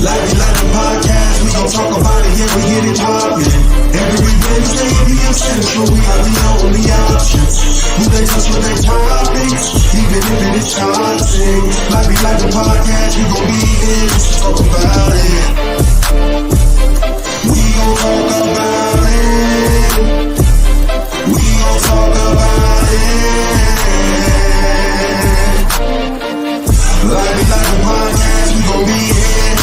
Life be like a podcast, we gon' talk about it, yeah, we get it poppin'. Every Wednesday, PM Central, we are the only options. Who they touch with their topics, even if it is toxic. Life be like a podcast, we gon' be here just to talk about it. We gon' talk about it. We gon' talk about it. Life be like a podcast, we gon' be here.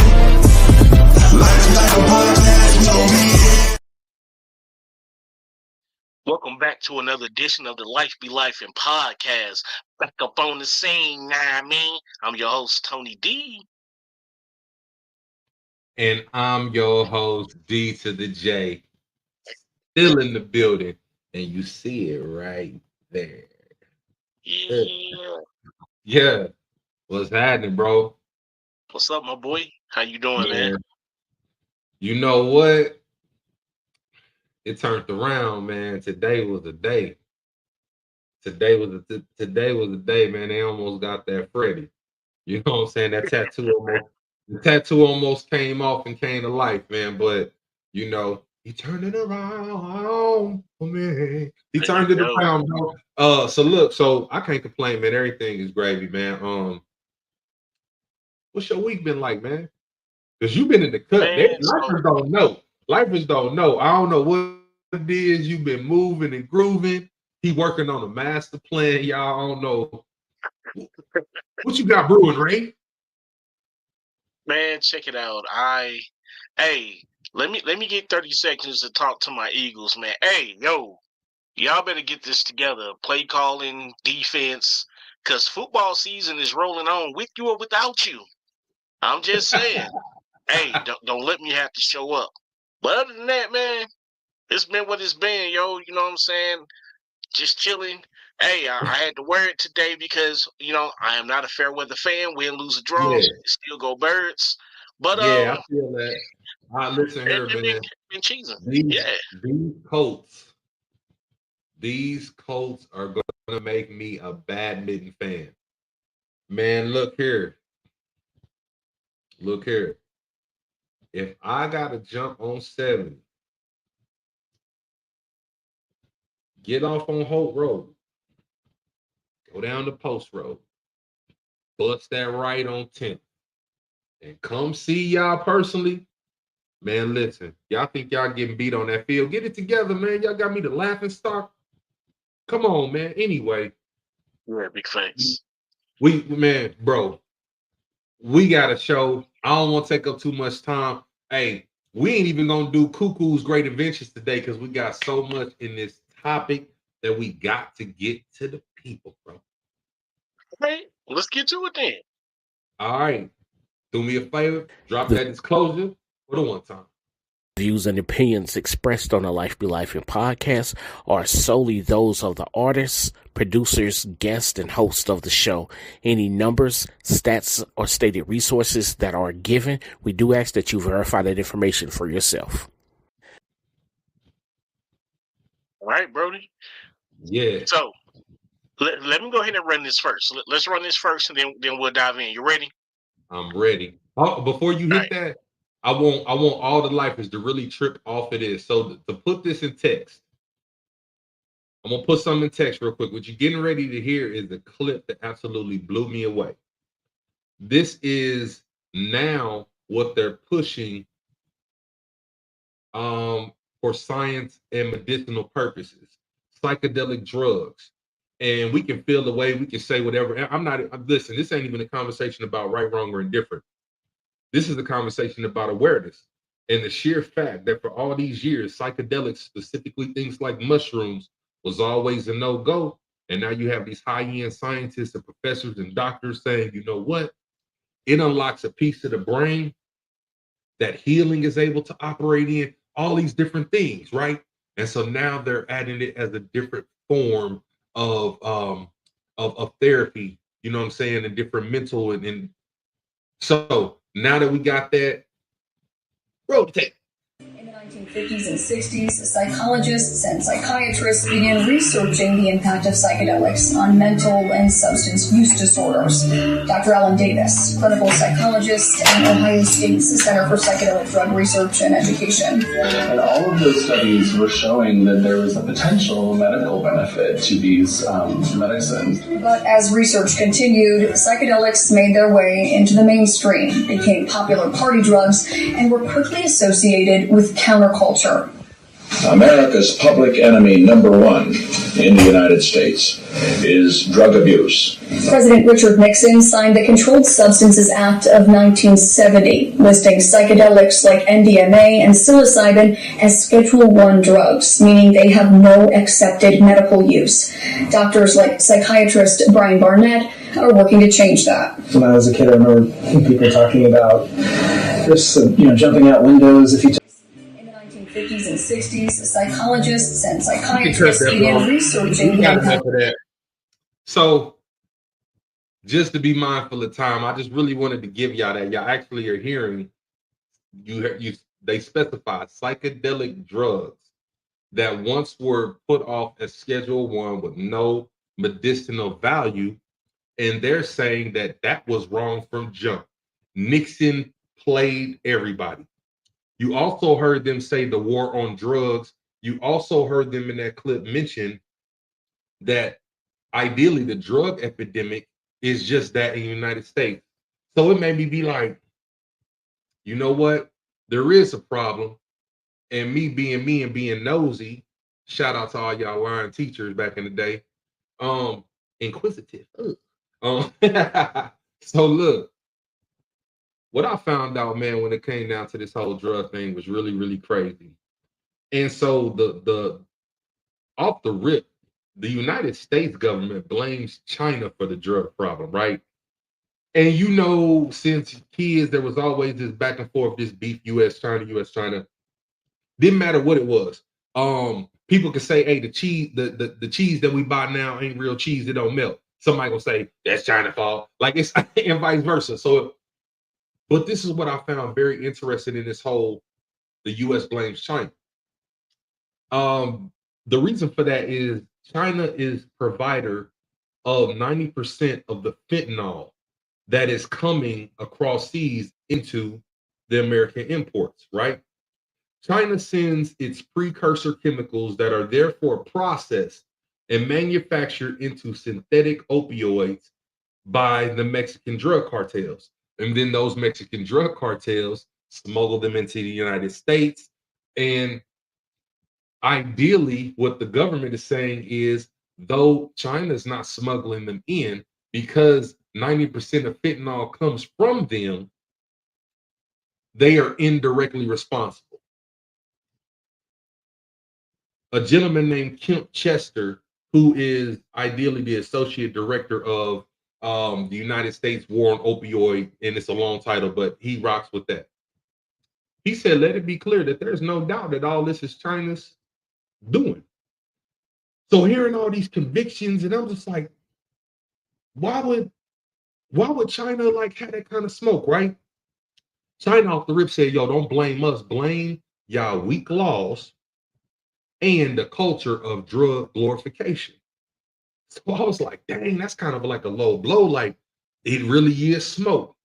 Life be like a podcast, we gon' be here. Welcome back to another edition of the Life Be Life and podcast. Back up on the scene, nah, I mean. I'm your host, Tony D. And I'm your host, D to the J. Still in the building. And you see it right there. Yeah. Yeah. What's happening, bro? What's up, my boy? How you doing, man? You know what? It turned around, man. Today was a day. Today was a day, man. They almost got that Freddy. You know what I'm saying? That tattoo almost came off and came to life, man. But you know, he turned it around for me. He turned it around, bro. So I can't complain, man. Everything is gravy, man. What's your week been like, man? Because you've been in the cut. Lifers don't know. Lifers don't know. I don't know what it is. You've been moving and grooving. He working on a master plan. Y'all don't know. What you got brewing, Ray? Man, check it out. Let me get 30 seconds to talk to my Eagles, man. Hey, yo, y'all better get this together. Play calling, defense, because football season is rolling on with you or without you. I'm just saying. Hey, don't let me have to show up. But other than that, man, it's been what it's been, yo. You know what I'm saying? Just chilling. Hey, I had to wear it today because, you know, I am not a fair weather fan. Win, lose, or draw. Yeah. Still go Birds. But yeah, I feel that. Listen here, man. Been cheesing. These Colts are going to make me a badminton fan. Man, look here. Look here. If I got to jump on 70, get off on Holt Road, go down the Post Road, bust that right on 10th, and come see y'all personally, man, listen, y'all think y'all getting beat on that field. Get it together, man. Y'all got me the laughing stock. Come on, man. Anyway. Yeah, big thanks. We got a show. I don't want to take up too much time. Hey, we ain't even going to do Cuckoo's Great Adventures today because we got so much in this topic that we got to get to the people, bro. Okay, let's get to it then. All right. Do me a favor. Drop that disclosure for the one time. Views and opinions expressed on the Life Be Life and podcast are solely those of the artists, producers, guests, and hosts of the show. Any numbers, stats, or stated resources that are given, we do ask that you verify that information for yourself. All right, Brody. Yeah. So let me go ahead and run this first. Let's run this first, and then we'll dive in. You ready? I'm ready. Oh, before you hit that, I want all the lifers to really trip off of this. So to put this in text, I'm gonna put something in text real quick. What you're getting ready to hear is a clip that absolutely blew me away. This is now what they're pushing for science and medicinal purposes, psychedelic drugs. And we can feel the way, we can say whatever. Listen, this ain't even a conversation about right, wrong, or indifferent. This is a conversation about awareness and the sheer fact that for all these years, psychedelics, specifically things like mushrooms, was always a no-go. And now you have these high-end scientists and professors and doctors saying, you know what? It unlocks a piece of the brain that healing is able to operate in, all these different things, right? And so now they're adding it as a different form of therapy, you know what I'm saying, and different mental and so now that we got that, roll the tape. In the 1950s and 60s, psychologists and psychiatrists began researching the impact of psychedelics on mental and substance use disorders. Dr. Alan Davis, clinical psychologist at Ohio State's Center for Psychedelic Drug Research and Education. And all of those studies were showing that there was a potential medical benefit to these medicines. But as research continued, psychedelics made their way into the mainstream, became popular party drugs, and were quickly associated with counterculture. America's public enemy number one in the United States is drug abuse. President Richard Nixon signed the Controlled Substances Act of 1970, listing psychedelics like MDMA and psilocybin as Schedule I drugs, meaning they have no accepted medical use. Doctors like psychiatrist Brian Barnett are working to change that. When I was a kid, I remember people talking about risks of, jumping out windows if you. In the 1950s and 60s, psychologists and psychiatrists began researching the impact. So, just to be mindful of time, I just really wanted to give y'all that. Y'all actually are hearing they specify psychedelic drugs that once were put off as Schedule 1 with no medicinal value, and they're saying that was wrong from jump. Nixon played everybody. You also heard them say the war on drugs. You also heard them in that clip mention that ideally the drug epidemic is just that in the United States. So it made me be like, you know what? There is a problem. And me and being nosy, shout out to all y'all lying teachers back in the day, inquisitive. So look, what I found out, man, when it came down to this whole drug thing was really, really crazy. And so the off the rip, the United States government blames China for the drug problem, right? And since kids, there was always this back and forth, this beef, US, China. Didn't matter what it was. People could say, hey, the cheese that we buy now ain't real cheese, it don't melt. Somebody gonna say, that's China's fault. Like it's and vice versa. But this is what I found very interesting in this whole, the US blames China. The reason for that is China is provider of 90% of the fentanyl that is coming across seas into the American imports, right? China sends its precursor chemicals that are therefore processed and manufactured into synthetic opioids by the Mexican drug cartels. And then those Mexican drug cartels smuggle them into the United States. And ideally, what the government is saying is, though China's not smuggling them in, because 90% of fentanyl comes from them, they are indirectly responsible. A gentleman named Kemp Chester, who is ideally the associate director of the United States War on Opioid, and it's a long title, but he rocks with that. He said, let it be clear that there's no doubt that all this is China's doing. So hearing all these convictions, and I'm just like, why would China like have that kind of smoke, right? China off the rip said, yo, don't blame us, blame y'all weak laws and the culture of drug glorification. So I was like, dang, that's kind of like a low blow. Like, it really is smoke.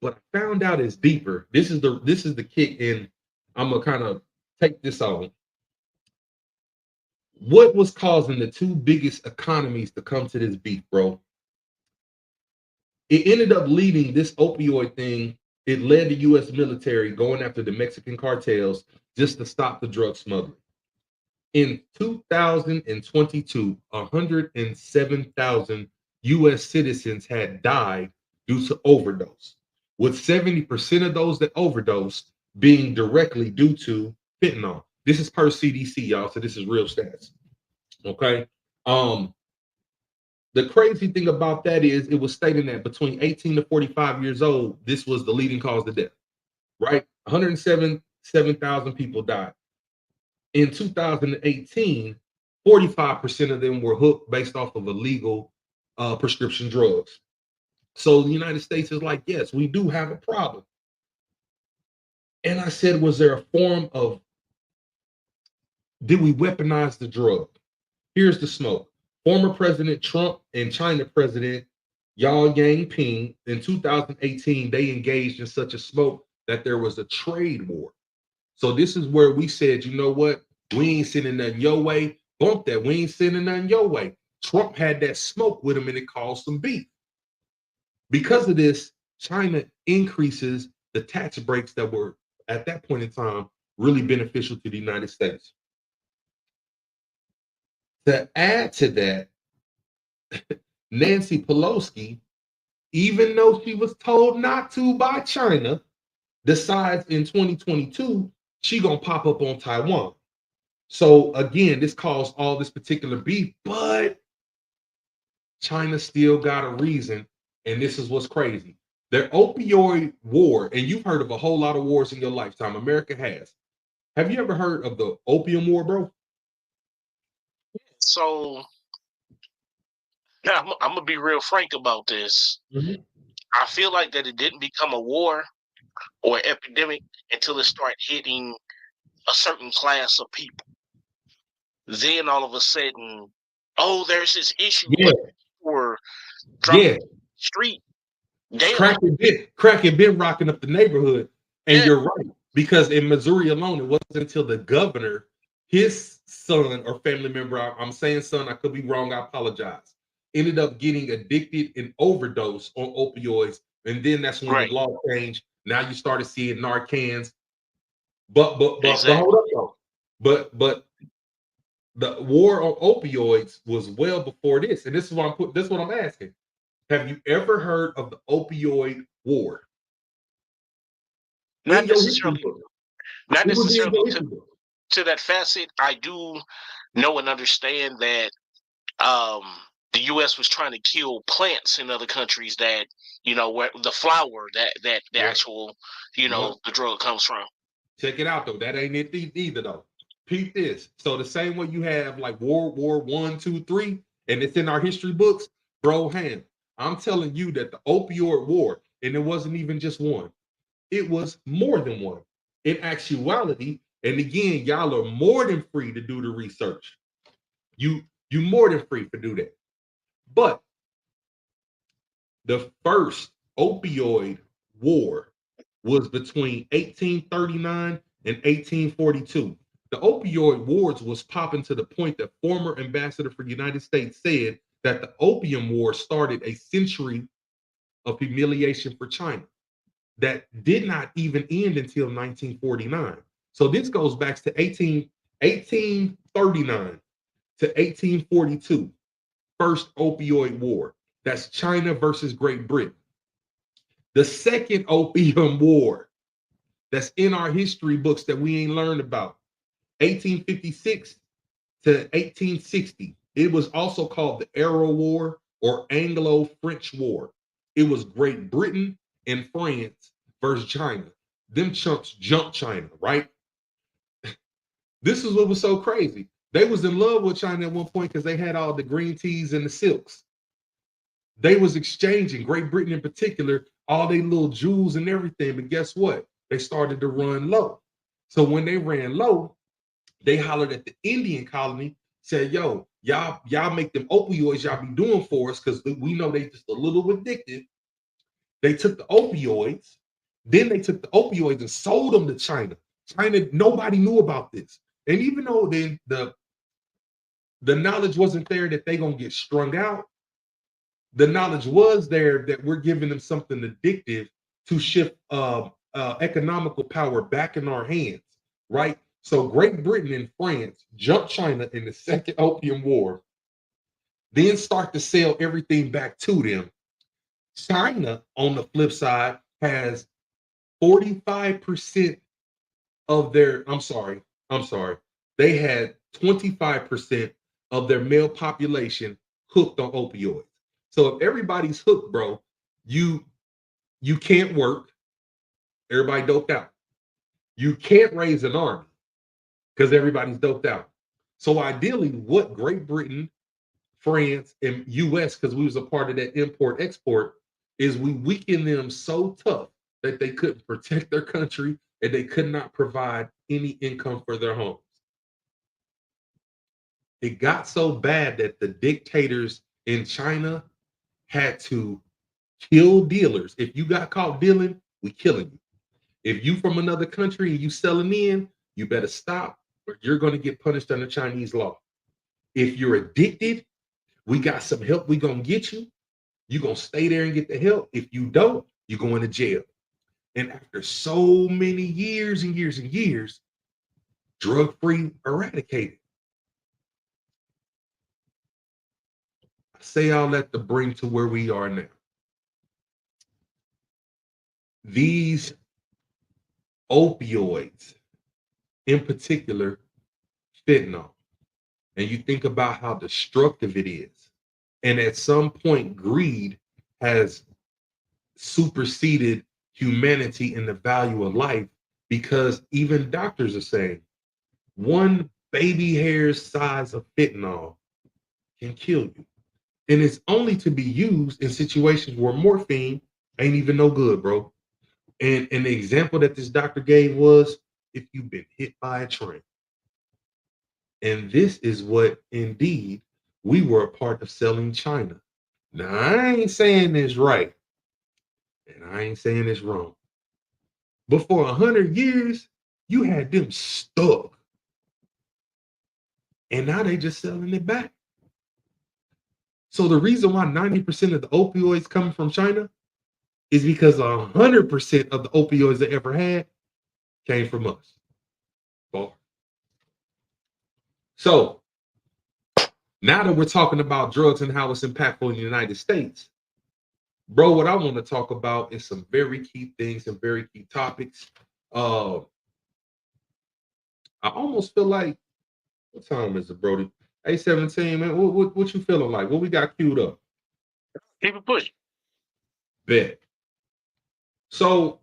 But I found out it's deeper. This is the kick, and I'm gonna kind of take this on. What was causing the two biggest economies to come to this beef, bro? It ended up leading this opioid thing. It led the U.S. military going after the Mexican cartels just to stop the drug smuggling. In 2022, 107,000 U.S. citizens had died due to overdose, with 70% of those that overdosed being directly due to fentanyl. This is per CDC, y'all, so this is real stats. Okay. The crazy thing about that is it was stating that between 18 to 45 years old, this was the leading cause of death, right? 107,000 people died. In 2018, 45% of them were hooked based off of illegal prescription drugs. So the United States is like, yes, we do have a problem. And I said, was there a form of, did we weaponize the drug? Here's the smoke. Former President Trump and China President Yao Yang in 2018, they engaged in such a smoke that there was a trade war. So this is where we said, you know what? We ain't sending nothing your way. Bump that. We ain't sending nothing your way. Trump had that smoke with him and it caused some beef. Because of this, China increases the tax breaks that were at that point in time really beneficial to the United States. To add to that, Nancy Pelosi, even though she was told not to by China, decides in 2022 she gonna pop up on Taiwan. So again, this caused all this particular beef, but China still got a reason, and this is what's crazy. Their opioid war, and you've heard of a whole lot of wars in your lifetime. America has. Have you ever heard of the opium war, bro? So I'm gonna be real frank about this. Mm-hmm. I feel like that it didn't become a war or epidemic until it started hitting a certain class of people. Then all of a sudden, oh, there's this issue for drunk street daily. Crack had been rocking up the neighborhood, and you're right, because in Missouri alone, it wasn't until the governor, his son or family member, I'm saying son, I could be wrong, I apologize, ended up getting addicted and overdose on opioids, and then that's when the law changed. Now you started seeing Narcans, but hold up though, but the war on opioids was well before this, and this is what I'm asking. Have you ever heard of the opioid war? Not necessarily to that facet. I do know and understand that the U.S. was trying to kill plants in other countries that, where the flower that the actual, the drug comes from. Check it out though. That ain't it either though. Peep this. So the same way you have like World War I, II, III, and it's in our history books, bro, ham. I'm telling you that the opioid war, and it wasn't even just one, it was more than one. In actuality, and again, y'all are more than free to do the research. You more than free to do that. But the first opioid war was between 1839 and 1842. The opioid wars was popping to the point that former ambassador for the United States said that the opium war started a century of humiliation for China that did not even end until 1949. So this goes back to 1839 to 1842, first opioid war. That's China versus Great Britain. The second opium war that's in our history books that we ain't learned about, 1856 to 1860. It was also called the Arrow War or Anglo-French War. It was Great Britain and France versus China. Them chumps jumped China, right? This is what was so crazy. They was in love with China at one point because they had all the green teas and the silks. They was exchanging, Great Britain in particular, all their little jewels and everything. But guess what? They started to run low. So when they ran low, they hollered at the Indian colony, said, yo, y'all make them opioids y'all be doing for us because we know they just a little addicted. They took the opioids. Then they took the opioids and sold them to China. China, nobody knew about this. And even though then the knowledge wasn't there that they gonna get strung out, the knowledge was there that we're giving them something addictive to shift economical power back in our hands, right? So Great Britain and France jumped China in the second opium war, then start to sell everything back to them. China, on the flip side, has 45% of their, I'm sorry, they had 25% of their male population hooked on opioids. So if everybody's hooked, bro, you can't work. Everybody doped out. You can't raise an army because everybody's doped out. So ideally, what Great Britain, France, and US, because we was a part of that import-export, is we weakened them so tough that they couldn't protect their country and they could not provide any income for their homes. It got so bad that the dictators in China had to kill dealers. If you got caught dealing, we killing you. If you from another country and you selling in, you better stop, or you're going to get punished under Chinese law. If you're addicted, we got some help. We gonna get you. You gonna stay there and get the help. If you don't, you're going to jail. And after so many years and years and years, drug-free eradicated. I say all that to bring to where we are now. These opioids, in particular, fentanyl, and you think about how destructive it is. And at some point, greed has superseded humanity and the value of life, because even doctors are saying one baby hair's size of fentanyl can kill you. And it's only to be used in situations where morphine ain't even no good, bro. And the example that this doctor gave was if you've been hit by a train. And this is what indeed we were a part of selling China. Now, I ain't saying this right, and I ain't saying this wrong. But for 100 years, you had them stuck. And now they just selling it back. So the reason why 90% of the opioids coming from China is because 100% of the opioids they ever had came from us. So now that we're talking about drugs and how it's impactful in the United States, bro, what I want to talk about is some very key things and very key topics. I almost feel like, what time is it, Brody? 8:17, man. What you feeling like? What we got queued up? Keep it pushing. Bet. So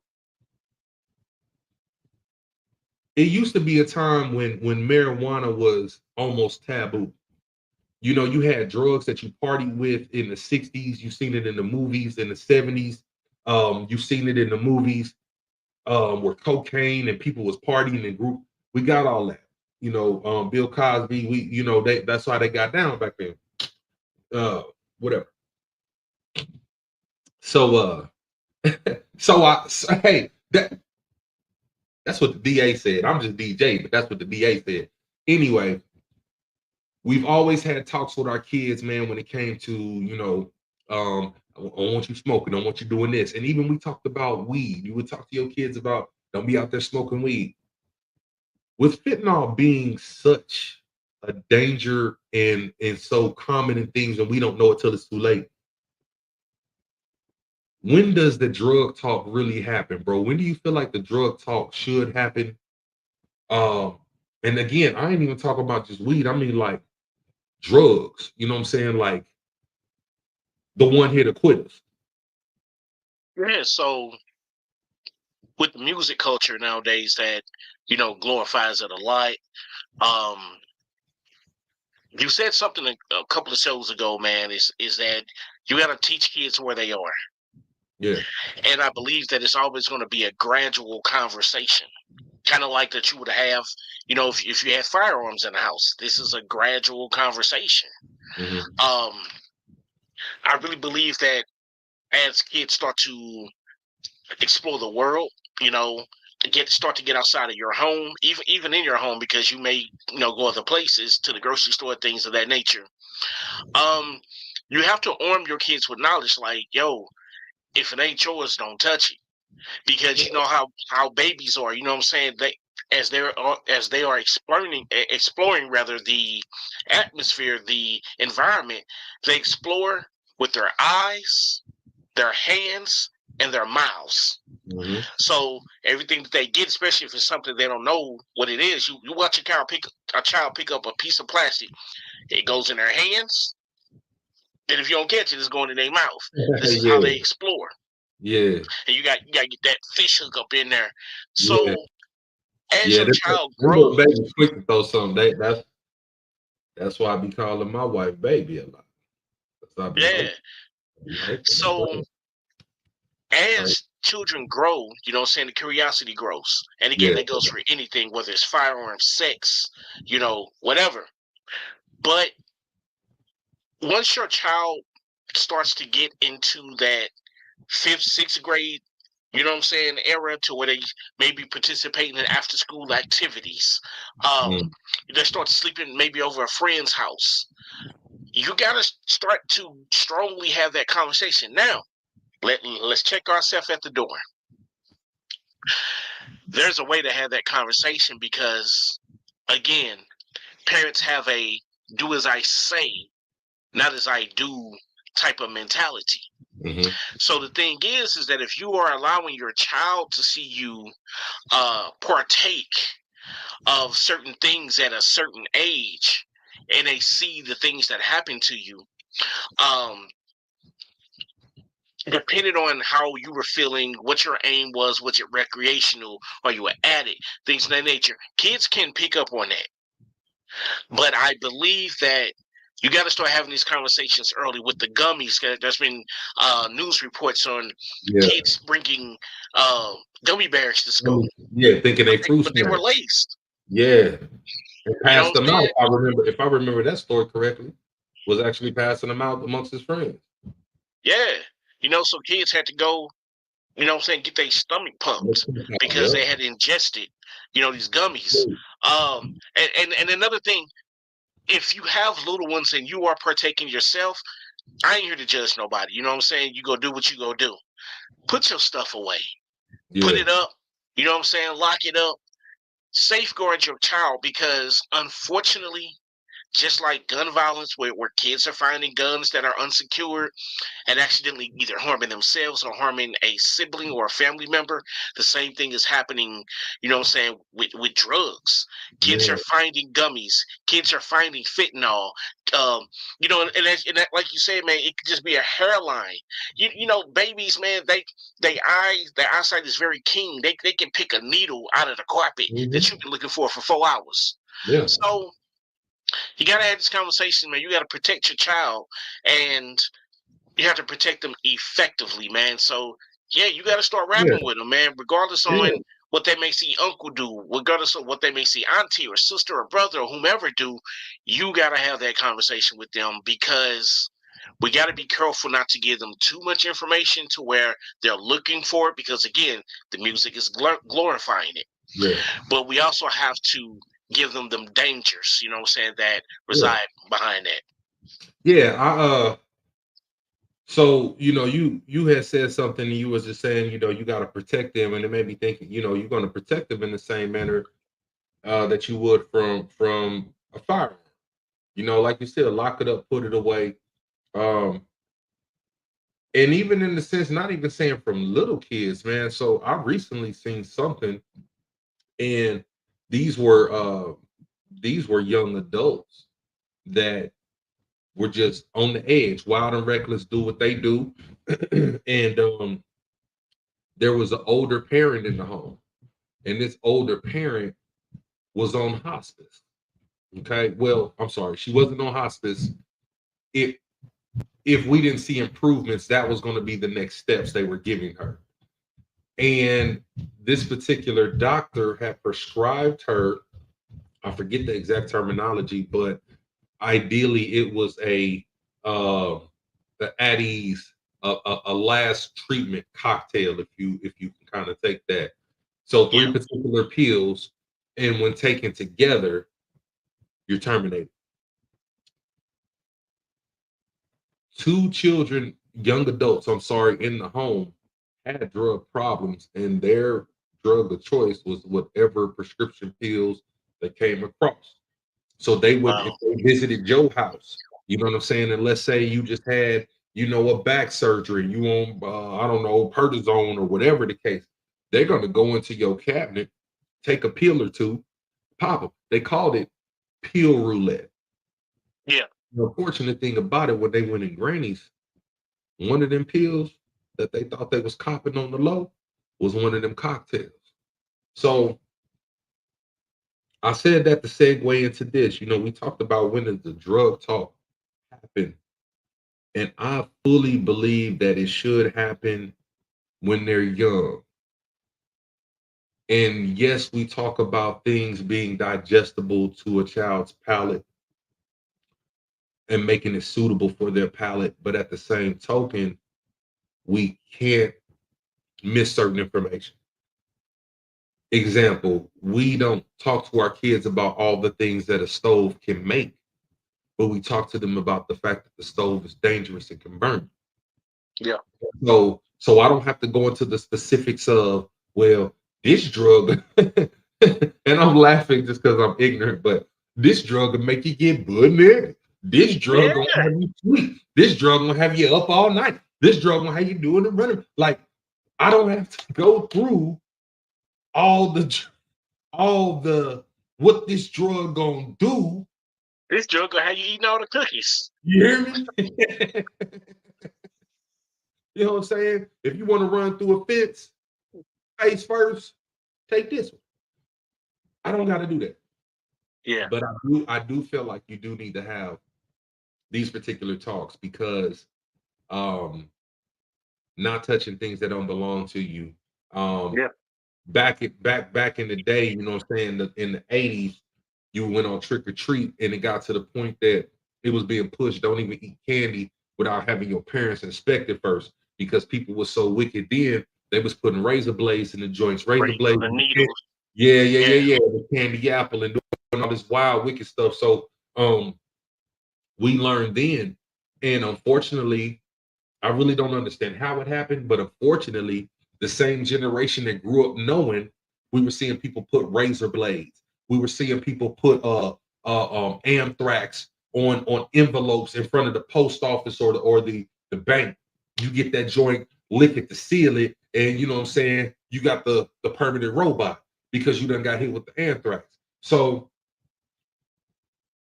it used to be a time when marijuana was almost taboo. You know, you had drugs that you partied with in the 60s. You've seen it in the movies in the 70s. You've seen it in the movies where cocaine and people was partying in group. We got all that. You know, Bill Cosby, that's why they got down back then. Whatever. So hey, that's what the DA said. I'm just DJ, but that's what the DA said. Anyway, we've always had talks with our kids, man, when it came to, I want you smoking, I want you doing this. And even we talked about weed. You would talk to your kids about, don't be out there smoking weed. With fentanyl being such a danger and so common in things, and we don't know it till it's too late. When does the drug talk really happen, bro? When do you feel like the drug talk should happen? And again, I ain't even talking about just weed. I mean, like drugs. You know what I'm saying? Like the one hit or quitters. Yeah, so with the music culture nowadays that, glorifies it a lot. You said something a couple of shows ago, man, is that you got to teach kids where they are. Yeah. And I believe that it's always going to be a gradual conversation, kind of like that you would have, if you had firearms in the house. This is a gradual conversation. Mm-hmm. I really believe that as kids start to explore the world, start to get outside of your home, even in your home, because you may, go other places, to the grocery store, things of that nature. You have to arm your kids with knowledge, like, yo, if it ain't yours, don't touch it. Because you know how babies are, you know what I'm saying? As they are exploring rather the atmosphere, the environment, they explore with their eyes, their hands, and their mouths. Mm-hmm. So everything that they get, especially if it's something they don't know what it is, you watch a child pick up a piece of plastic. It goes in their hands. Then if you don't catch it, it's going in their mouth. This is how they explore. Yeah. And you got to get that fish hook up in there. So as your this child grows, baby quick to throw something. That's why I be calling my wife baby a lot. So as children grow, you know what I'm saying, the curiosity grows. And again, that goes for anything, whether it's firearms, sex, you know, whatever. But once your child starts to get into that 5th, 6th grade, you know what I'm saying, era to where they maybe participating in after school activities, they start sleeping maybe over a friend's house. You got to start to strongly have that conversation. Now, let's check ourselves at the door. There's a way to have that conversation because, again, parents have a do as I say, not as I do type of mentality. So the thing is that if you are allowing your child to see you partake of certain things at a certain age, and they see the things that happen to you, depending on how you were feeling, what your aim was it recreational, or you were addict, things of that nature, kids can pick up on that. But I believe that you got to start having these conversations early with the gummies. There's been news reports on kids bringing gummy bears to school. Yeah, thinking they fruit but they were laced. Yeah, and passed them out. saying? If I remember that story correctly, was actually passing them out amongst his friends. Yeah, you know, so kids had to go, you know what I'm saying, get their stomach pumped because they had ingested, you know, these gummies. And another thing, if you have little ones and you are partaking yourself, I ain't here to judge nobody. You know what I'm saying? You go do what you go do. Put your stuff away. Put it up. You know what I'm saying? Lock it up. Safeguard your child because, unfortunately, just like gun violence, where kids are finding guns that are unsecured and accidentally either harming themselves or harming a sibling or a family member, the same thing is happening, you know what I'm saying, with drugs. Kids are finding gummies. Kids are finding fentanyl. You know, and that, like you said, man, it could just be a hairline. You know, babies, man, their eyesight is very keen. They can pick a needle out of the carpet that you've been looking for 4 hours. So you got to have this conversation, man. You got to protect your child, and you have to protect them effectively, man. So, yeah, you got to start rapping with them, man, regardless on what they may see uncle do, regardless of what they may see auntie or sister or brother or whomever do. You got to have that conversation with them because we got to be careful not to give them too much information to where they're looking for it because, again, the music is glorifying it. But we also have to give them dangers, you know what I'm saying, that reside behind that. So, you know, you had said something and you was just saying, you know, you got to protect them, and it made me think, you know, you're going to protect them in the same manner that you would from a firearm. You know, like you said, lock it up, put it away. And even in the sense, not even saying from little kids, man. So I recently seen something, and these were young adults that were just on the edge, wild and reckless, do what they do. And there was an older parent in the home, and this older parent was on hospice. Okay, well, I'm sorry, she wasn't on hospice. If we didn't see improvements, that was going to be the next steps they were giving her. And this particular doctor had prescribed her, I forget the exact terminology, but ideally it was the at ease, a last treatment cocktail, if you can kind of take that. So 3 particular pills, and when taken together, you're terminated. 2 children, young adults, I'm sorry, in the home had drug problems, and their drug of choice was whatever prescription pills they came across. So they would, if they visited your house, you know what I'm saying, and let's say you just had, you know, a back surgery, you on, I don't know, prednisone or whatever the case, they're going to go into your cabinet, take a pill or two, pop them. They called it pill roulette. Yeah. The unfortunate thing about it, when they went in Granny's, one of them pills that they thought they was copping on the low was one of them cocktails. So I said that to segue into this. You know, we talked about when does the drug talk happen, and I fully believe that it should happen when they're young. And yes, we talk about things being digestible to a child's palate and making it suitable for their palate, but at the same token, we can't miss certain information. Example, we don't talk to our kids about all the things that a stove can make, but we talk to them about the fact that the stove is dangerous and can burn. Yeah. So I don't have to go into the specifics of, well, this drug, and I'm laughing just because I'm ignorant, but this drug will make you get blood. This drug gonna have you sleep. This drug gonna have you up all night. This drug gonna have you doing the running. Like, I don't have to go through all the what this drug gonna do. This drug gonna have you eating all the cookies. You hear me? You know what I'm saying? If you want to run through a fence, face first, take this one. I don't got to do that. Yeah. But I do feel like you do need to have these particular talks because not touching things that don't belong to you. Back in the day, you know what I'm saying, in the 80s, you went on trick or treat and it got to the point that it was being pushed, don't even eat candy without having your parents inspect it first, because people were so wicked then, they was putting razor blades in the joints, razor blades, the needles. Yeah, the candy apple and doing all this wild wicked stuff. So we learned then, and unfortunately, I really don't understand how it happened, but unfortunately, the same generation that grew up knowing, we were seeing people put razor blades. We were seeing people put anthrax on envelopes in front of the post office or the bank. You get that joint, lick it to seal it, and you know what I'm saying, you got the permanent robot because you done got hit with the anthrax. So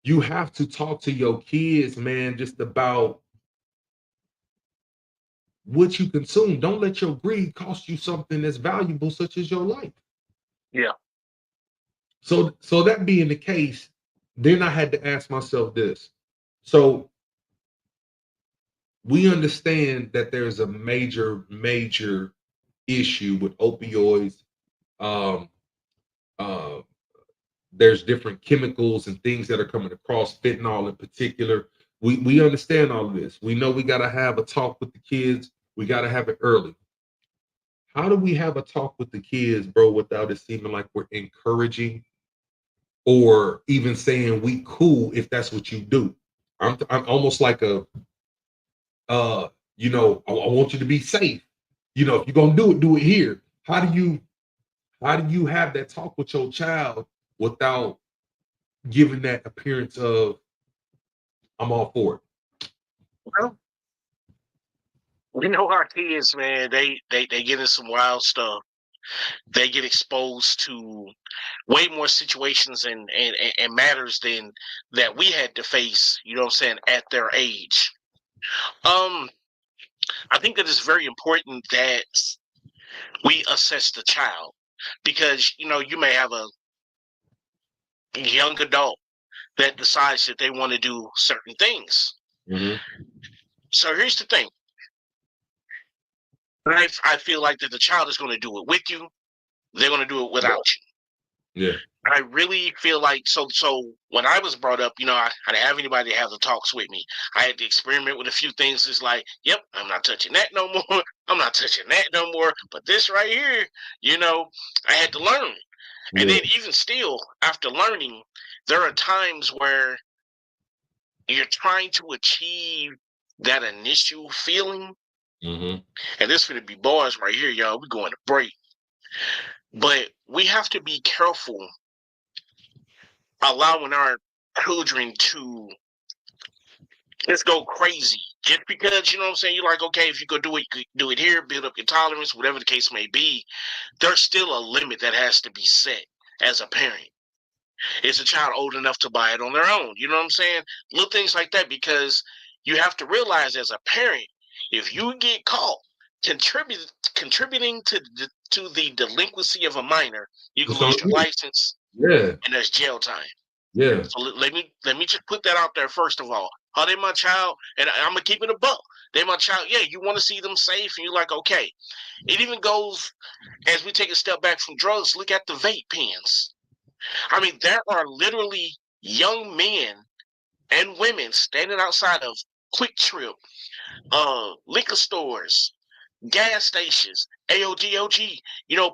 you have to talk to your kids, man, just about what you consume. Don't let your greed cost you something that's valuable, such as your life. Yeah. So that being the case, then I had to ask myself this. So we understand that there's a major issue with opioids. There's different chemicals and things that are coming across, fentanyl in particular. We understand all of this. We know we got to have a talk with the kids. We got to have it early. How do we have a talk with the kids, bro, without it seeming like we're encouraging or even saying we cool if that's what you do? I'm almost like a, you know, I want you to be safe. You know, if you're gonna do it here. How do you have that talk with your child without giving that appearance of I'm all for it? Well, we know our kids, man, they get in some wild stuff. They get exposed to way more situations and matters than that we had to face, you know what I'm saying, at their age. I think that it's very important that we assess the child because, you know, you may have a young adult that decides that they want to do certain things. Mm-hmm. So here's the thing. I feel like that the child is going to do it with you. They're going to do it without you. Yeah. I really feel like so when I was brought up, you know, I didn't have anybody to have the talks with me. I had to experiment with a few things. It's like, yep, I'm not touching that no more. I'm not touching that no more. But this right here, you know, I had to learn. And then even still, after learning, there are times where you're trying to achieve that initial feeling. Mm-hmm. And this is going to be bars right here, y'all. We're going to break. But we have to be careful allowing our children to just go crazy. Just because, you know what I'm saying, you're like, okay, if you go do it, you do it here, build up your tolerance, whatever the case may be, there's still a limit that has to be set as a parent. Is a child old enough to buy it on their own? You know what I'm saying? Little things like that, because you have to realize as a parent, if you get caught contributing to the delinquency of a minor, you can lose your license. Yeah. And there's jail time. Yeah. So let me just put that out there first of all. Are they my child? And I'm gonna keep it a buck. They're my child. Yeah, you want to see them safe, and you're like, okay. It even goes as we take a step back from drugs. Look at the vape pens. I mean, there are literally young men and women standing outside of Quick Trip, liquor stores, gas stations, AOG,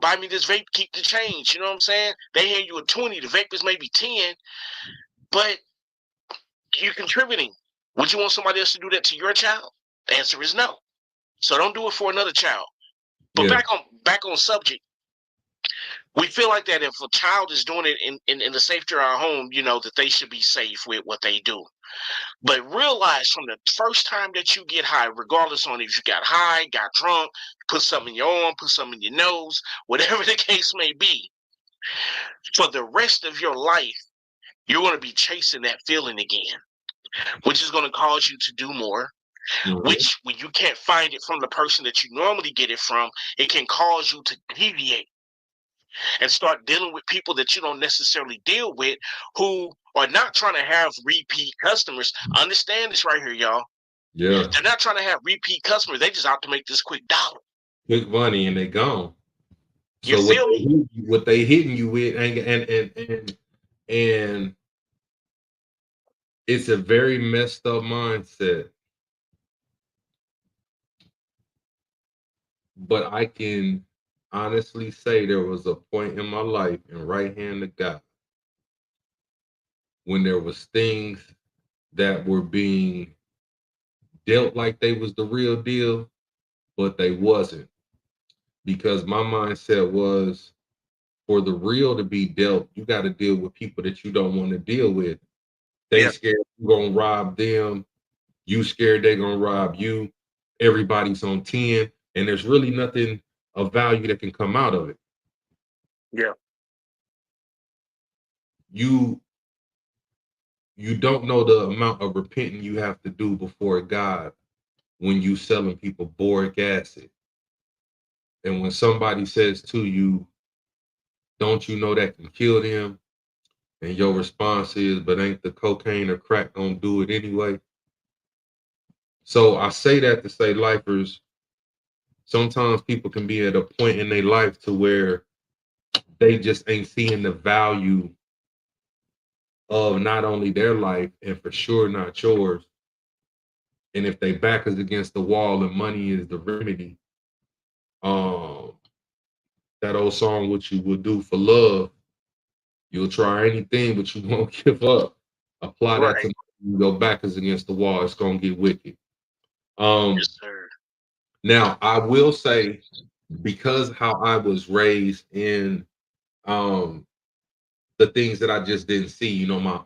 buy me this vape, keep the change. You know what I'm saying? They hand you a 20, the vape is maybe 10, but you're contributing. Would you want somebody else to do that to your child? The answer is no. So don't do it for another child. But Yeah. back on subject, we feel like that if a child is doing it in the safety of our home, that they should be safe with what they do. But realize from the first time that you get high, regardless on if you got high, got drunk, put something in your arm, put something in your nose, whatever the case may be, for the rest of your life, you're going to be chasing that feeling again, which is going to cause you to do more, which when you can't find it from the person that you normally get it from, it can cause you to deviate and start dealing with people that you don't necessarily deal with who are not trying to have repeat customers. Understand this right here, y'all. Yeah. They're not trying to have repeat customers. They just out to make this quick dollar. Quick money and they gone. You So feel me? what they hitting you with and it's a very messed up mindset. But I can honestly say there was a point in my life in right hand of God when there was things that were being dealt like they was the real deal, but they wasn't. Because my mindset was for the real to be dealt, you got to deal with people that you don't want to deal with. They Yeah. scared you gonna rob them. You scared they gonna rob you. Everybody's on 10, and there's really nothing of value that can come out of it. Yeah. You don't know the amount of repenting you have to do before God when you selling people boric acid. And when somebody says to you, don't you know that can kill them? And your response is, but ain't the cocaine or crack gonna do it anyway? So I say that to say, lifers, sometimes people can be at a point in their life to where they just ain't seeing the value of not only their life and for sure not yours. And if they back is against the wall and money is the remedy, um, that old song, what you will do for love, you'll try anything, but you won't give up. Apply that Right. to your back is against the wall, it's gonna get wicked. Yes, sir. Now I will say, because how I was raised in um the things that I just didn't see, my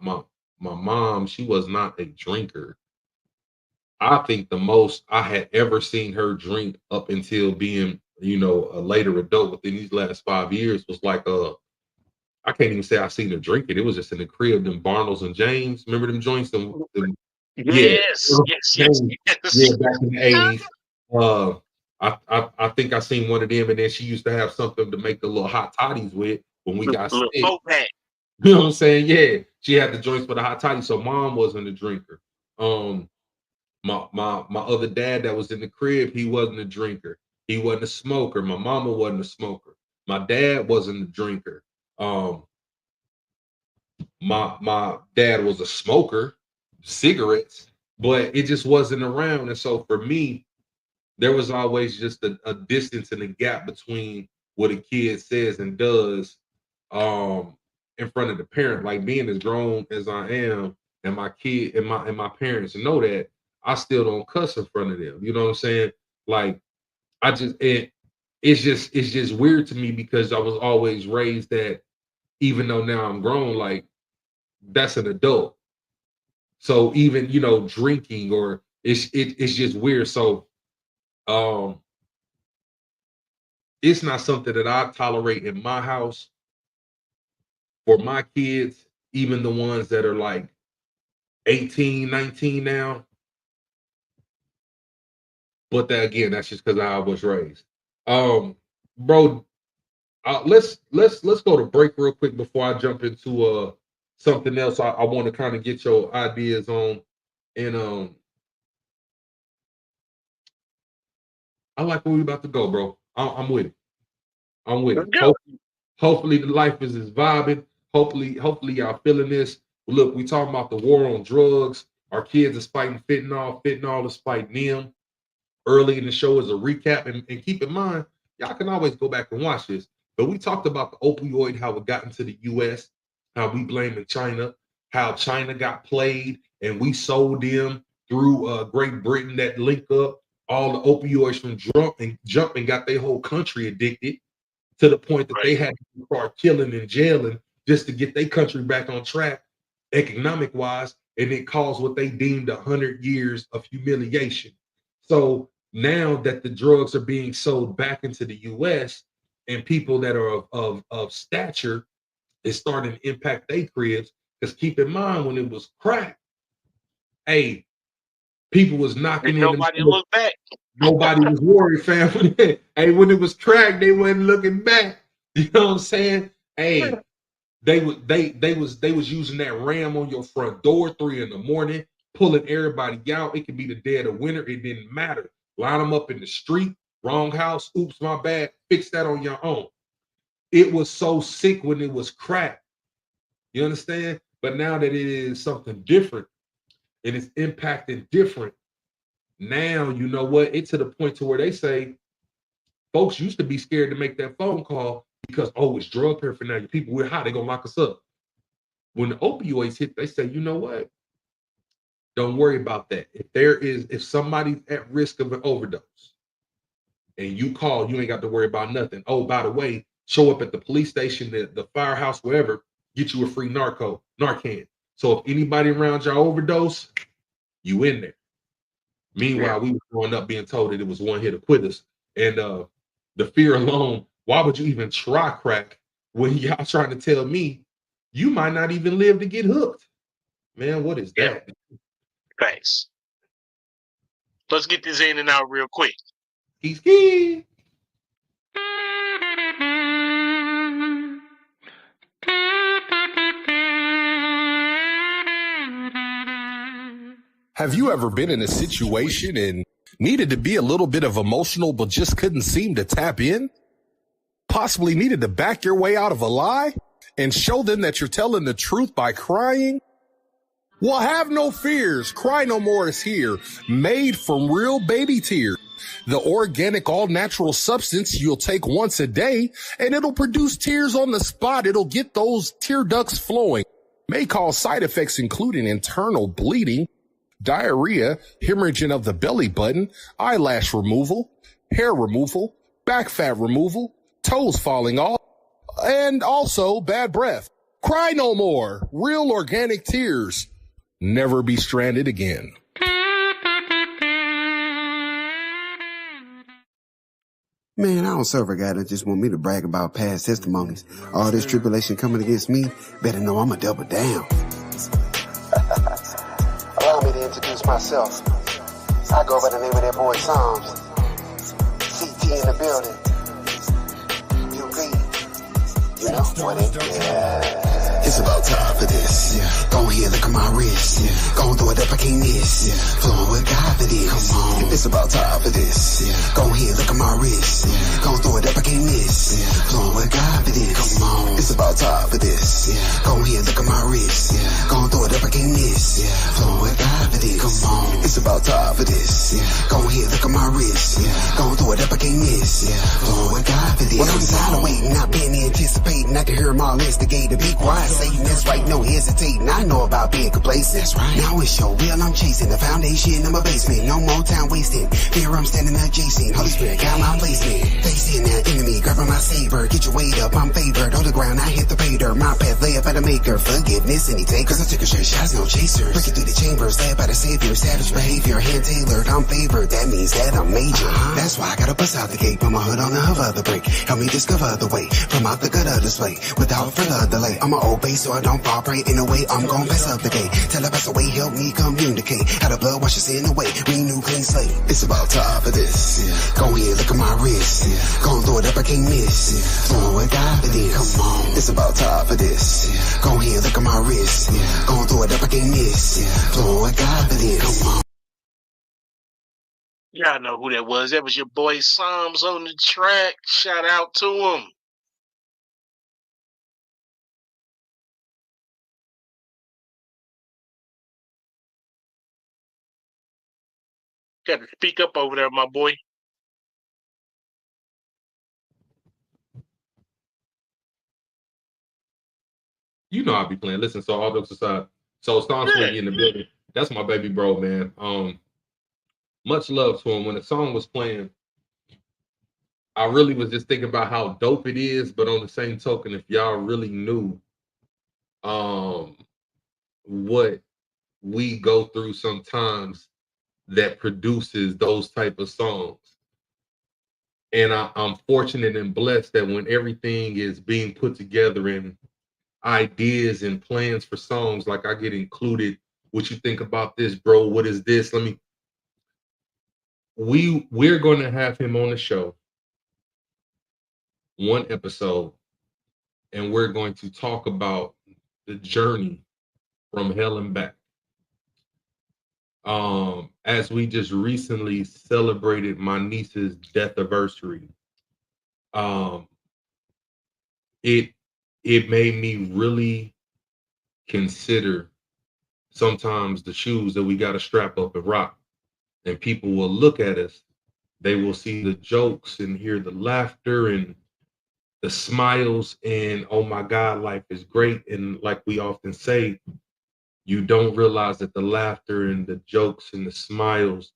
mom, she was not a drinker. I think the most I had ever seen her drink up until being, a later adult within these last 5 years was like I can't even say I seen her drink it. It was just in the crib, them Barnles and James. Remember them joints? Yeah, Yes. Yes. Yes. James. Yeah, Yes. back in the 80s. Uh I think I seen one of them, and then she used to have something to make the little hot toddies with when we got Little sick. 4-pack. You know what I'm saying? Yeah, she had the joints for the hot toddy. So mom wasn't a drinker. My other dad that was in the crib, he wasn't a drinker. He wasn't a smoker. My mama wasn't a smoker. My dad wasn't a drinker. Um, my dad was a smoker, cigarettes, but it just wasn't around. And so for me, there was always just a distance and a gap between what a kid says and does in front of the parent. Like being as grown as I am, and my kid and my parents know that, I still don't cuss in front of them. You know what I'm saying? Like I just it's just weird to me because I was always raised that even though now I'm grown, like that's an adult. So even drinking or it's just weird. So um it's not something that I tolerate in my house for my kids, even the ones that are like 18, 19 now. But that again, that's just because I was raised. Bro, let's go to break real quick before I jump into something else. I want to kind of get your ideas on, and I like where we about to go, bro. I'm with it. I'm with it. Let's go. Hopefully the life is vibing. Hopefully y'all feeling this. Look, we talking about the war on drugs. Our kids is fighting fentanyl. Fentanyl is fighting them. Early in the show is a recap. And keep in mind, y'all can always go back and watch this. But we talked about the opioid, how it got into the U.S., how we blaming China, how China got played, and we sold them through Great Britain that link up all the opioids from jump and got their whole country addicted to the point that they had to start killing and jailing just to get their country back on track economic wise, and it caused what they deemed 100 years of humiliation. So now that the drugs are being sold back into the U.S. and people that are of stature is starting to impact their cribs, because keep in mind when it was crack, hey, people was knocking in. Nobody looked back. Nobody was worried, fam. Hey, when it was crack, they wasn't looking back. You know what I'm saying? Hey, they was using that ram on your front door 3 a.m, pulling everybody out. It could be the dead of winter. It didn't matter. Line them up in the street. Wrong house. Oops, my bad. Fix that on your own. It was so sick when it was crack. You understand? But now that it is something different and it's impacting different, now, you know what? It's to the point to where they say folks used to be scared to make that phone call because, oh, it's drug paraphernalia. People, we're hot. They're going to lock us up. When the opioids hit, they say, you know what? Don't worry about that. If somebody's at risk of an overdose and you call, you ain't got to worry about nothing. Oh, by the way, show up at the police station, the firehouse, wherever, get you a free Narcan. So if anybody around y'all overdose, you in there. Meanwhile, we were growing up being told that it was one hit to quit us. And the fear alone, why would you even try crack when y'all trying to tell me you might not even live to get hooked? Man, what is that? Thanks. Let's get this in and out real quick. Ski. Have you ever been in a situation and needed to be a little bit of emotional but just couldn't seem to tap in? Possibly needed to back your way out of a lie and show them that you're telling the truth by crying? Well, have no fears. Cry No More is here, made from real baby tears. The organic, all-natural substance you'll take once a day, and it'll produce tears on the spot. It'll get those tear ducts flowing. May cause side effects including internal bleeding, diarrhea, hemorrhaging of the belly button, eyelash removal, hair removal, back fat removal, toes falling off, and also bad breath. Cry no more. Real organic tears. Never be stranded again. Man, I don't serve a guy that just want me to brag about past testimonies. All this tribulation coming against me, better know I'm a double down. Allow me to introduce myself. I go by the name of that boy Psalms. CT in the building. UV. You know what it is. It's about time for this. Yeah. Go ahead, look at my wrist. Yeah. Go through it up, I can't miss. Yeah. Flowing with God for this. Come on. It's about time for this. Yeah. Go ahead, look at my wrist. Yeah. Go through it up, I can't miss. Yeah. Flowing with God for this. Come on. It's about time for this. Yeah. Go ahead, look at my wrist. Yeah. Go through it up, I can't miss. Yeah. Flowing with God for this. Come on. It's about time for this. Yeah. Go ahead, look at my wrist. Yeah. Go through it up, I can't miss. Yeah. Flowing with God for this. Well, I'm tired of waiting, I've been anticipating. I can hear them all instigate to be quiet. Saying that's right, no hesitating. I know about being complacent. That's right. Now it's your will I'm chasing. The foundation of my basement. No more time wasting. There I'm standing adjacent. Holy Spirit got my placement. Facing that enemy, grabbing my saber. Get your weight up, I'm favored. On the ground, I hit the pay dirt. My path lay up at the maker. Forgiveness and he take. Cause I took a shot, shots, no chasers. Breaking through the chambers, led by the savior. Savage behavior, hand tailored. I'm favored. That means that I'm major. That's why I gotta bust out the gate. Put my hood on the hover of the brake. Help me discover the way. From out the gutter display. Without further delay. I'ma obey so I don't fall prey. In a way, I'm gon' pass up the gate. Tell us the way, help me communicate. How the blood washes in away. Renew clean slate. It's about time for this. Yeah. Go ahead, look at my wrist. Yeah. Gon' throw it up, I can't miss. Yeah. Flowing with God for this. Come on. It's about time for this. Yeah. Go ahead, look at my wrist. Yeah. Gon' throw it up, I can't miss. Yeah. Flowing with God for this. Come on. Y'all know who that was. That was your boy Psalms on the track. Shout out to him. Got to speak up over there, my boy. You know I'll be playing. Listen, so all jokes aside, so Storm Swiggy in the building. That's my baby bro, man. Much love to him. When the song was playing, I really was just thinking about how dope it is, but on the same token, if y'all really knew what we go through sometimes that produces those type of songs. And I'm fortunate and blessed that when everything is being put together in ideas and plans for songs, like I get included. What you think about this, bro? What is this? We're going to have him on the show, one episode, and we're going to talk about the journey from hell and back. As we just recently celebrated my niece's death anniversary, it made me really consider sometimes the shoes that we got to strap up and rock. And people will look at us, they will see the jokes and hear the laughter and the smiles, and oh my God, life is great. And like we often say, you don't realize that the laughter and the jokes and the smiles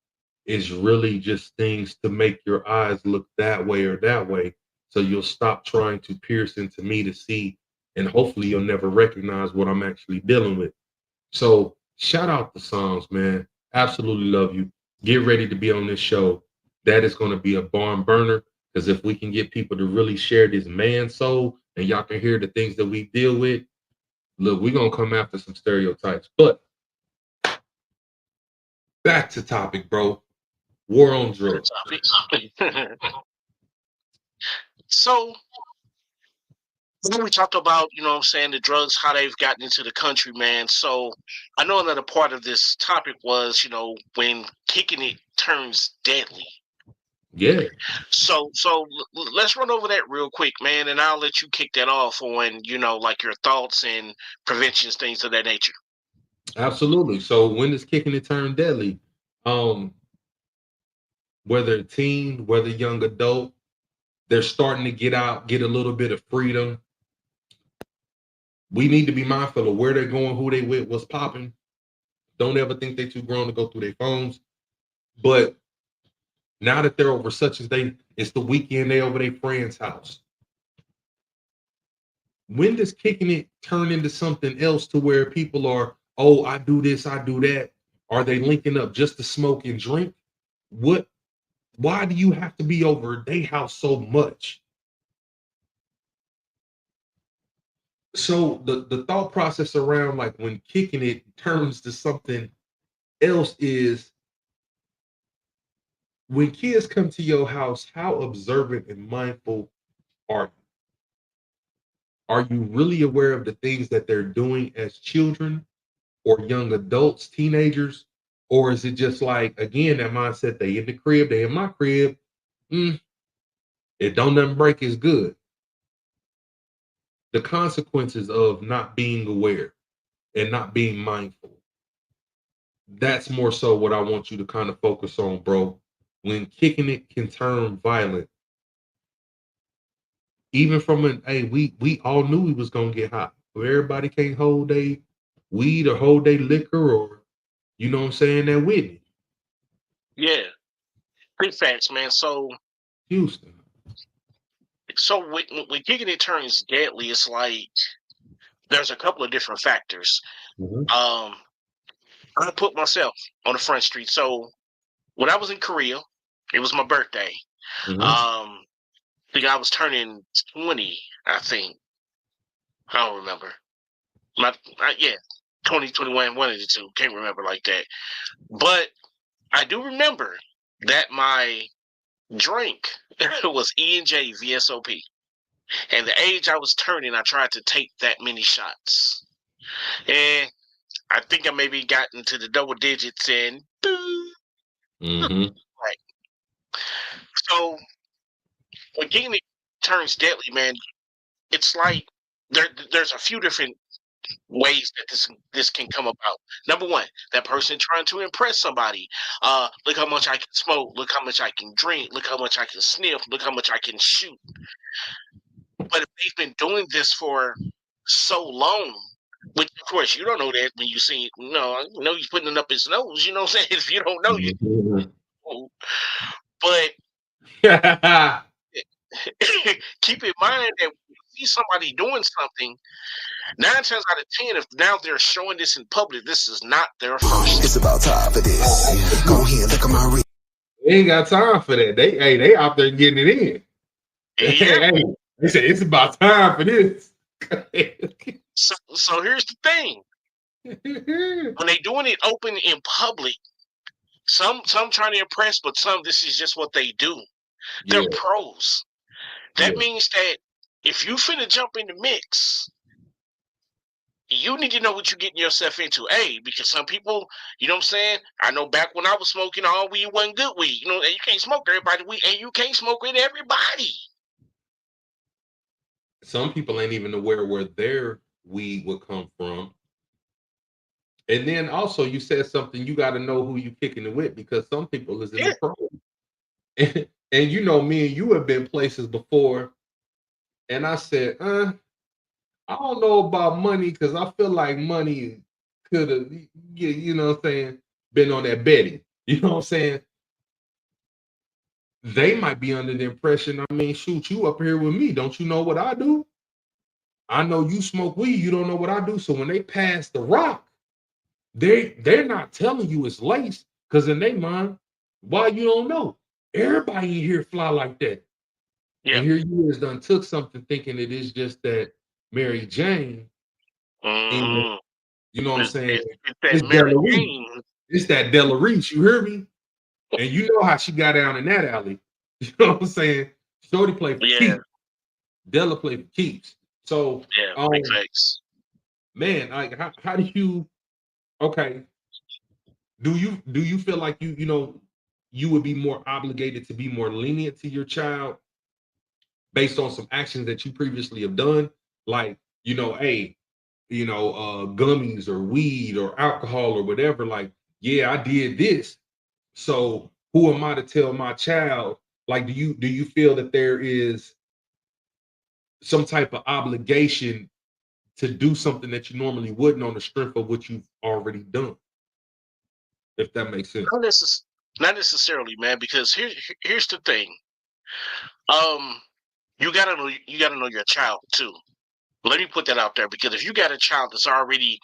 is really just things to make your eyes look that way or that way. So you'll stop trying to pierce into me to see, and hopefully you'll never recognize what I'm actually dealing with. So shout out the songs, man. Absolutely love you. Get ready to be on this show. That is going to be a barn burner, because if we can get people to really share this man soul and y'all can hear the things that we deal with, look, we're going to come after some stereotypes. But back to topic, bro. War on drugs. So, when we talked about, you know what I'm saying, the drugs, how they've gotten into the country, man. So, I know another part of this topic was, you know, when kicking it turns deadly. Yeah. So let's run over that real quick, man, and I'll let you kick that off on, you know, like your thoughts and preventions, things of that nature. Absolutely. So when does kicking it turn deadly? Whether teen, whether young adult, they're starting to get out, get a little bit of freedom. We need to be mindful of where they're going, who they with, what's popping. Don't ever think they're too grown to go through their phones. But now that they're over such as it's the weekend, they over their friend's house. When does kicking it turn into something else to where people are, oh, I do this, I do that? Are they linking up just to smoke and drink? Why do you have to be over their house so much? So the thought process around like when kicking it turns to something else is, when kids come to your house, how observant and mindful are you? Are you really aware of the things that they're doing as children or young adults, teenagers? Or is it just like, again, that mindset, they in the crib, they in my crib, it don't nothing break is good. The consequences of not being aware and not being mindful. That's more so what I want you to kind of focus on, bro. When kicking it can turn violent, even from we all knew we was gonna get hot. But everybody can't hold their weed or hold their liquor, or you know what I'm saying, that with it. Yeah, big facts, man. So Houston. So when kicking it turns deadly, it's like there's a couple of different factors. Mm-hmm. I put myself on the front street. So when I was in Korea, it was my birthday. Mm-hmm. I think I was turning 20. I think I don't remember. 2021, one of the two. Can't remember like that. But I do remember that my drink was E&J VSOP. And the age I was turning, I tried to take that many shots. And I think I maybe got into the double digits and Mm-hmm. like So when gaming turns deadly, man, it's like there's a few different ways that this can come about. Number one, that person trying to impress somebody. Look how much I can smoke. Look how much I can drink. Look how much I can sniff. Look how much I can shoot. But if they've been doing this for so long, which of course you don't know that when you see, he's putting it up his nose. You know what I'm saying? If you don't know, you know. But keep in mind that when you see somebody doing something, 9 times out of 10, if now they're showing this in public, this is not their first. It's about time for this. Go ahead, look at my wrist. They ain't got time for that. They out there getting it in. Yeah. They say it's about time for this. So here's the thing. When they doing it open in public, some trying to impress, but some this is just what they do. They're pros. That means that if you finna jump in the mix, you need to know what you're getting yourself into. Because some people, you know what I'm saying? I know back when I was smoking, all weed wasn't good weed. You know, you can't smoke everybody weed, and you can't smoke with everybody. Some people ain't even aware where their weed would come from. And then also you said something, you got to know who you kicking it with, because some people is in the pro. And you know, me and you have been places before, and I said, I don't know about money, because I feel like money could have, you know what I'm saying, been on that Betty. You know what I'm saying? They might be under the impression, shoot, you up here with me. Don't you know what I do? I know you smoke weed. You don't know what I do. So when they pass the rock, they're not telling you it's lace, because in their mind, why you don't know? Everybody in here fly like that. Yeah. And here you is done took something thinking it is just that Mary Jane. And, you know what I'm saying? It's Della Reese. It's that Della Reese, you hear me? And you know how she got down in that alley. You know what I'm saying? Shorty played for keeps. Della played for keeps. So big facts. Man, like how do you do you feel like you would be more obligated to be more lenient to your child based on some actions that you previously have done? Like, gummies or weed or alcohol or whatever, like, yeah, I did this. So who am I to tell my child? Like, do you feel that there is some type of obligation to do something that you normally wouldn't on the strength of what you've already done? If that makes sense. Not necessarily, man, because here's the thing. You gotta know your child too. Let me put that out there, because if you got a child that's already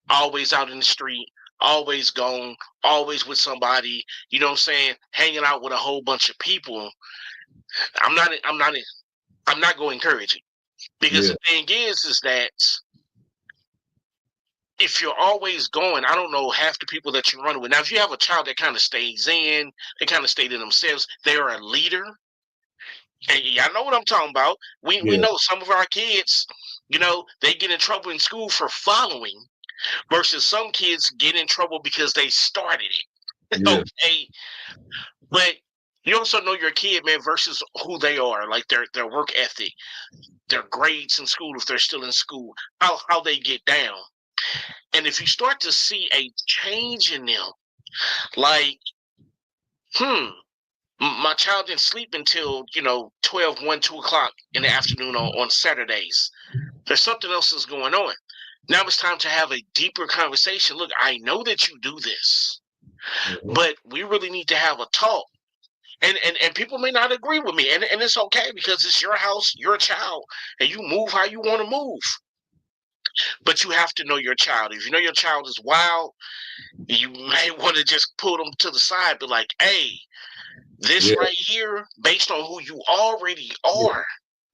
always out in the street, always gone, always with somebody, you know what I'm saying, hanging out with a whole bunch of people, I'm not going to encourage it. Because the thing is that if you're always going, I don't know half the people that you're running with. Now, if you have a child that kind of stays in, they kind of stay to themselves, they're a leader. And y'all know what I'm talking about. We know some of our kids, they get in trouble in school for following, versus some kids get in trouble because they started it. Okay. But you also know your kid, man, versus who they are, like their work ethic, their grades in school, if they're still in school, how they get down. And if you start to see a change in them, like, my child didn't sleep until 12, 1, 2 o'clock in the afternoon on Saturdays, there's something else that's going on. Now it's time to have a deeper conversation. Look, I know that you do this, but we really need to have a talk. And people may not agree with me, and it's okay, because it's your house, your child, and you move how you want to move. But you have to know your child. If you know your child is wild, you may want to just pull them to the side, but like, hey, this right here, based on who you already are,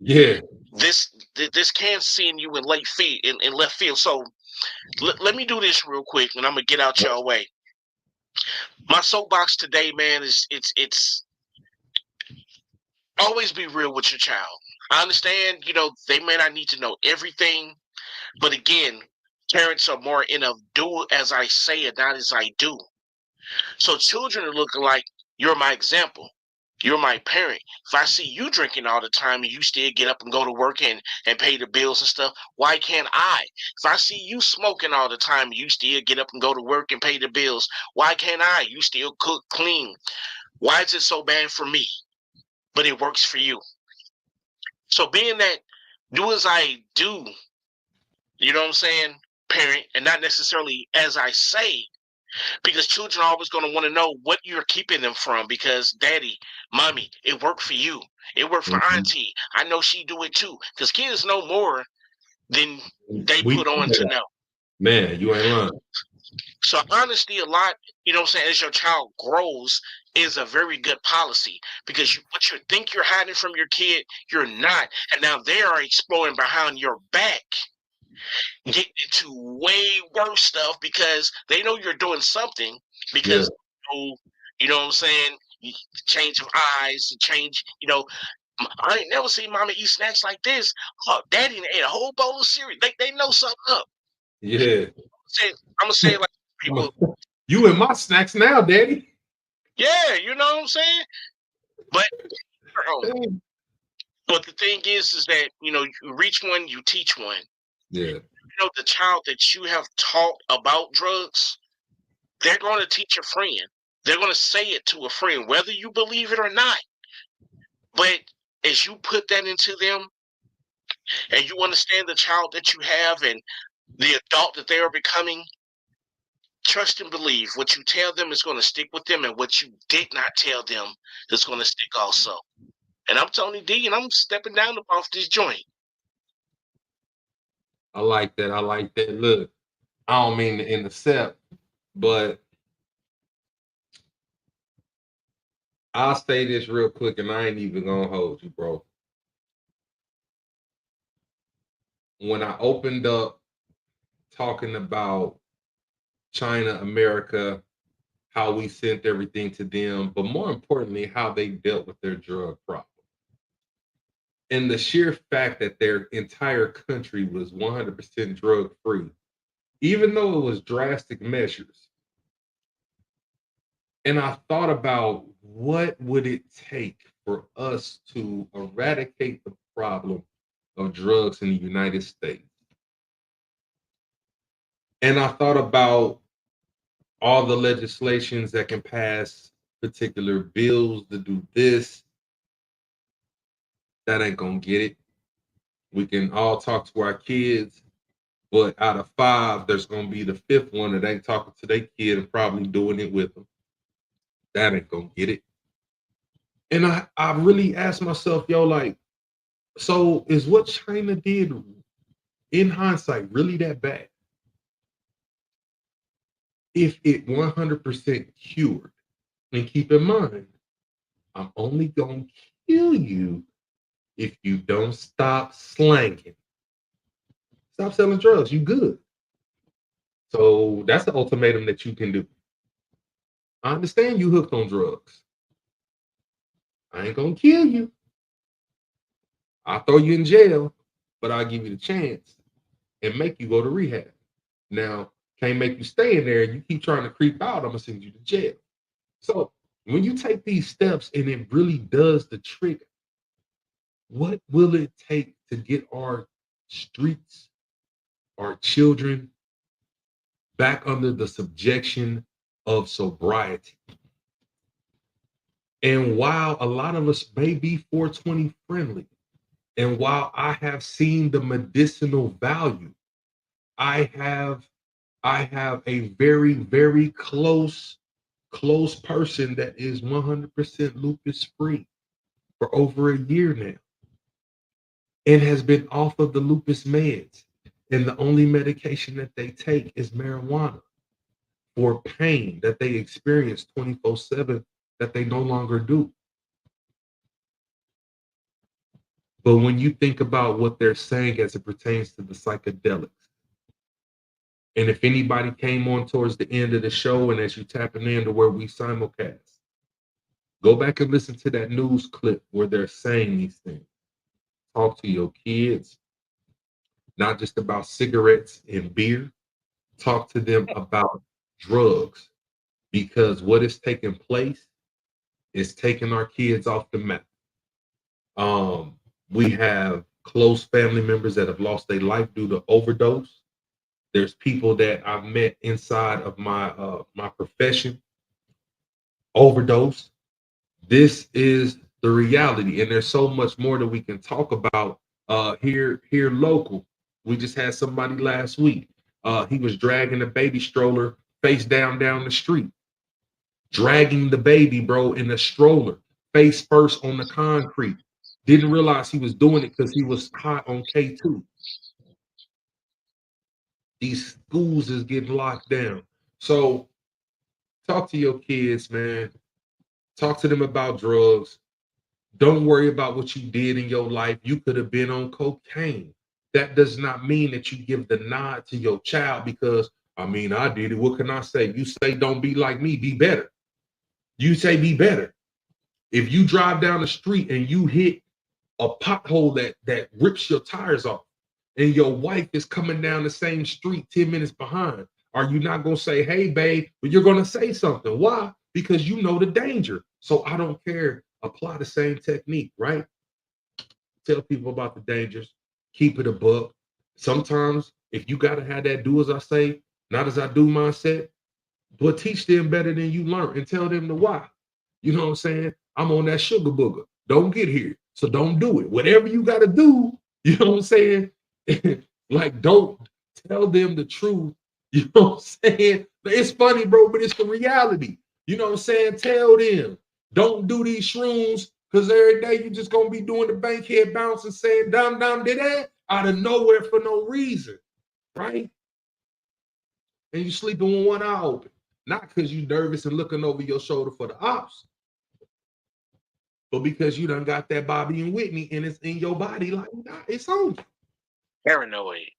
this can send you in left field. So let me do this real quick, and I'm gonna get out your way. My soapbox today, man, is it's always be real with your child. I understand, they may not need to know everything, but again, parents are more in a do as I say and not as I do. So children are looking like, you're my example. You're my parent. If I see you drinking all the time and you still get up and go to work and pay the bills and stuff, why can't I? If I see you smoking all the time and you still get up and go to work and pay the bills, why can't I? You still cook, clean. Why is it so bad for me, but it works for you? So being that do as I do, you know what I'm saying, parent, and not necessarily as I say, because children are always going to want to know what you're keeping them from because daddy, mommy, it worked for you. It worked for Mhm. auntie. I know she do it too. Because kids know more than they We put on to know. man, you ain't lying. So honesty a lot, you know what I'm saying, as your child grows is a very good policy because what you think you're hiding from your kid, you're not. And now they are exploring behind your back, getting into way worse stuff because they know you're doing something Yeah. because you know what I'm saying? Change of eyes, change, I ain't never seen mama eat snacks like this. Oh, daddy ate a whole bowl of cereal. They know something up. Yeah. I'm gonna say it like people, You in my snacks now, daddy. yeah, you know what I'm saying? But but the thing is that you reach one, you teach one. Yeah. The child that you have taught about drugs, they're going to teach a friend. They're going to say it to a friend, whether you believe it or not. But as you put that into them and you understand the child that you have and the adult that they are becoming, trust and believe what you tell them is going to stick with them, and what you did not tell them is going to stick also. And I'm Tony D, and I'm stepping down off this joint. I like that. I like that. Look, I don't mean to intercept, but I'll say this real quick, and I ain't even gonna hold you, bro. When I opened up talking about China, America, how we sent everything to them, but more importantly, how they dealt with their drug problem. And the sheer fact that their entire country was 100% drug free, even though it was drastic measures. And I thought about what would it take for us to eradicate the problem of drugs in the United States. And I thought about all the legislations that can pass particular bills to do this. That ain't gonna get it. We can all talk to our kids, but out of 5, there's gonna be the 5th one that ain't talking to their kid and probably doing it with them. That ain't gonna get it. And I really asked myself, yo, like, so is what China did in hindsight really that bad? If it 100% cured, and keep in mind, I'm only gonna kill you if you don't stop slanging. Stop selling drugs. You good. So that's the ultimatum that you can do. I understand you hooked on drugs. I ain't gonna kill you. I'll throw you in jail, but I'll give you the chance and make you go to rehab. Now, can't make you stay in there. You keep trying to creep out, I'm gonna send you to jail. So when you take these steps and it really does the trick, what will it take to get our streets, our children back under the subjection of sobriety? And while a lot of us may be 420 friendly, and while I have seen the medicinal value, I have a very, very close person that is 100% lupus free for over a year now and has been off of the lupus meds. And the only medication that they take is marijuana for pain that they experience 24/7 that they no longer do. But when you think about what they're saying as it pertains to the psychedelics, and if anybody came on towards the end of the show and as you tapping into where we simulcast, go back and listen to that news clip where they're saying these things. Talk to your kids, not just about cigarettes and beer. Talk to them about drugs, because what is taking place It's taking our kids off the map. We have close family members that have lost their life due to overdose. There's people that I've met inside of my profession, overdose. This is the reality, and there's so much more that we can talk about here local. We just had somebody last week. He was dragging a baby stroller face down the street, dragging the baby, bro, in a stroller, face first on the concrete. Didn't realize he was doing it because he was hot on K2. These schools is getting locked down. So talk to your kids, man. Talk to them about drugs. Don't worry about what you did in your life. You could have been on cocaine. That does not mean that you give the nod to your child because, I mean, I did it. What can I say? You say, don't be like me, be better. You say, be better. If you drive down the street and you hit a pothole that rips your tires off and your wife is coming down the same street 10 minutes behind, are you not going to say, hey, babe, but you're going to say something? Why? Because you know the danger. So I don't care. Apply the same technique, right? Tell people about the dangers. Keep it a buck. Sometimes if you got to have that do as I say, not as I do mindset, but teach them better than you learn and tell them the why. You know what I'm saying? I'm on that sugar booger. Don't get here. So don't do it. Whatever you got to do, you know what I'm saying? Like, don't tell them the truth. You know what I'm saying? It's funny, bro, but it's the reality. You know what I'm saying? Tell them. Don't do these shrooms because every day you're just going to be doing the bankhead bounce and saying, dum, did that out of nowhere for no reason, right? And you sleeping with one eye open. Not because you're nervous and looking over your shoulder for the ops, but because you done got that Bobby and Whitney and it's in your body like, nah, it's on you. Paranoid.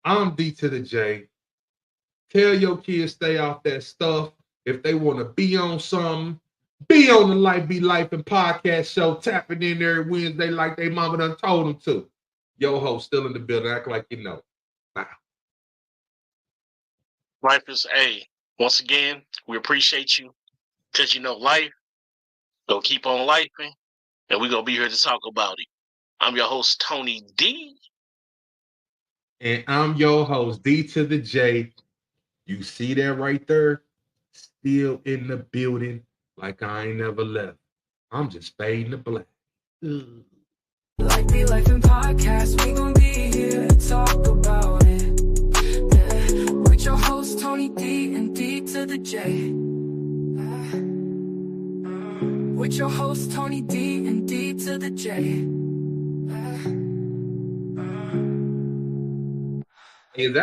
I'm D to the J. Tell your kids stay off that stuff. If they want to be on something, be on the Life Be Life and podcast show, tapping in there Wednesday like they mama done told them to. Yo ho, still in the building, act like you know. Wow. Life is once again, we appreciate you because you know life. Go keep on lifing, and we're gonna be here to talk about it. I'm your host, Tony D. And I'm your host, D to the J. You see that right there? Still in the building like I ain't never left. I'm just fading to black. Life Be Life and podcast, we gon' be here to talk about it. Yeah. With your host, Tony D and D to the J. With your host, Tony D and D to the J. Is that